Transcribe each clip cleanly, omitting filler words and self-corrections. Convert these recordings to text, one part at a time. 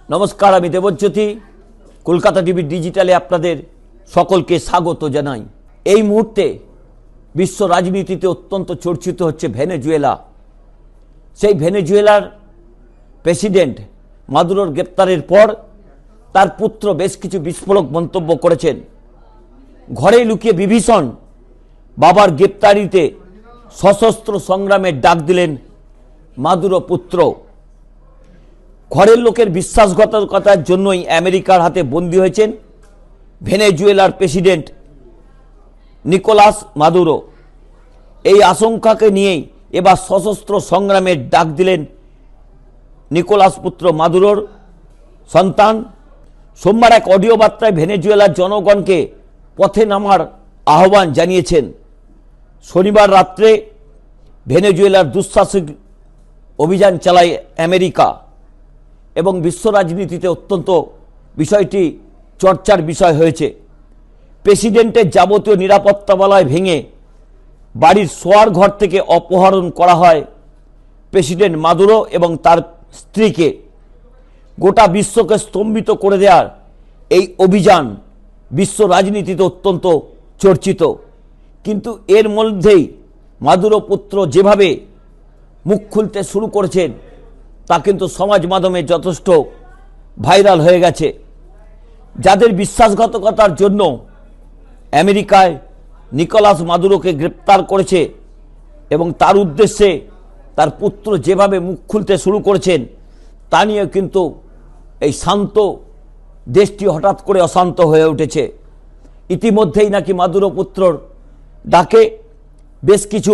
নমস্কার, আমি দেবজ্যোতি। কলকাতা টিভি ডিজিটালে আপনাদের সকলকে স্বাগত জানাই। এই মুহূর্তে বিশ্ব রাজনীতিতে অত্যন্ত চর্চিত হচ্ছে ভেনেজুয়েলা। সেই ভেনেজুয়েলার প্রেসিডেন্ট মাদুরোর গ্রেপ্তারের পর তার পুত্র বেশ কিছু বিস্ফোরক মন্তব্য করেছেন। ঘরে লুকিয়ে বিভীষণ বাবার গ্রেপ্তারিতে সশস্ত্র সংগ্রামের ডাক দিলেন মাদুরো পুত্র। ঘরের লোকের বিশ্বাসঘাতকতার জন্যই আমেরিকার হাতে বন্দী হয়েছেন ভেনেজুয়েলার প্রেসিডেন্ট নিকোলাস মাদুরো। এই আশঙ্কাকে নিয়েই এবার সশস্ত্র সংগ্রামের ডাক দিলেন নিকোলাস পুত্র মাদুরোর সন্তান। সোমবার এক অডিও বার্তায় ভেনেজুয়েলার জনগণকে পথে নামার আহ্বান জানিয়েছেন। শনিবার রাত্রে ভেনেজুয়েলার দুঃসাহসিক অভিযান চালায় আমেরিকা এবং বিশ্ব রাজনীতিতে অত্যন্ত বিষয়টি চর্চার বিষয় হয়েছে। প্রেসিডেন্টের যাবতীয় নিরাপত্তা বলয় ভেঙে বাড়ির শোয়ার ঘর থেকে অপহরণ করা হয় প্রেসিডেন্ট মাদুরো এবং তার স্ত্রীকে। গোটা বিশ্বকে স্তম্ভিত করে দেওয়ার এই অভিযান বিশ্ব রাজনীতিতে অত্যন্ত চর্চিত। কিন্তু এর মধ্যেই মাদুরো পুত্র যেভাবে মুখ খুলতে শুরু করেছেন তা কিন্তু সমাজ মাধ্যমে যথেষ্ট ভাইরাল হয়ে গেছে। যাদের বিশ্বাসঘাতকতার জন্য আমেরিকায় নিকোলাস মাদুরোকে গ্রেপ্তার করেছে এবং তার উদ্দেশ্যে তার পুত্র যেভাবে মুখ খুলতে শুরু করেছেন তা নিয়ে কিন্তু এই শান্ত দেশটি হঠাৎ করে অশান্ত হয়ে উঠেছে। ইতিমধ্যেই নাকি মাদুরো পুত্রর ডাকে বেশ কিছু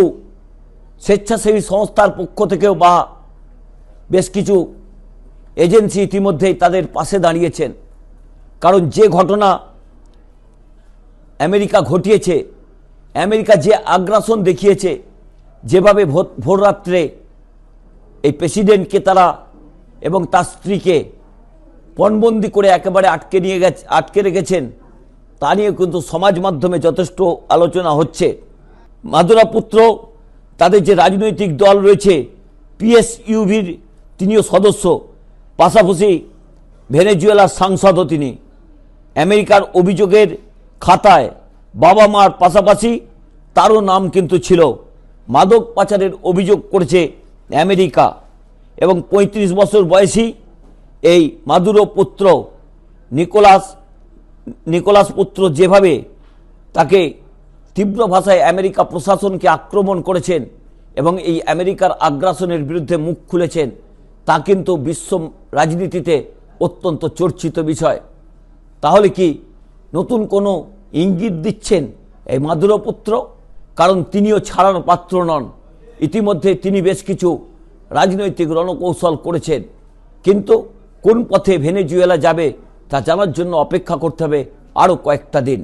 স্বেচ্ছাসেবী সংস্থার পক্ষ থেকেও বা বেশ কিছু এজেন্সি ইতিমধ্যেই তাদের পাশে দাঁড়িয়েছেন। কারণ যে ঘটনা আমেরিকা ঘটিয়েছে, আমেরিকা যে আগ্রাসন দেখিয়েছে, যেভাবে ভোররাত্রে এই প্রেসিডেন্টকে তারা এবং তার স্ত্রীকে পণবন্দি করে একেবারে আটকে রেখেছেন, তা নিয়ে কিন্তু সমাজ মাধ্যমে যথেষ্ট আলোচনা হচ্ছে। মাদুরো পুত্র তাদের যে রাজনৈতিক দল রয়েছে পিএসইউভির তিনিও সদস্য, পাশাপাশি ভেনেজুয়েলার সাংসদও তিনি। আমেরিকার অভিযোগের খাতায় বাবা মার পাশাপাশি তারও নাম কিন্তু ছিল। মাদক পাচারের অভিযোগ করেছে আমেরিকা এবং ৩৫ বছর বয়সী এই মাদুরো পুত্র নিকোলাস পুত্র যেভাবে তাকে তীব্র ভাষায় আমেরিকা প্রশাসনকে আক্রমণ করেছেন এবং এই আমেরিকার আগ্রাসনের বিরুদ্ধে মুখ খুলেছেন তা কিন্তু বিশ্ব রাজনীতিতে অত্যন্ত চর্চিত বিষয়। তাহলে কি নতুন কোনো ইঙ্গিত দিচ্ছেন এই মাদুরো পুত্র? কারণ তিনিও ছাড়ার পাত্র নন। ইতিমধ্যে তিনি বেশ কিছু রাজনৈতিক রণকৌশল করেছেন, কিন্তু কোন পথে ভেনেজুয়েলা যাবে তা জানার জন্য অপেক্ষা করতে হবে আরও কয়েকটা দিন।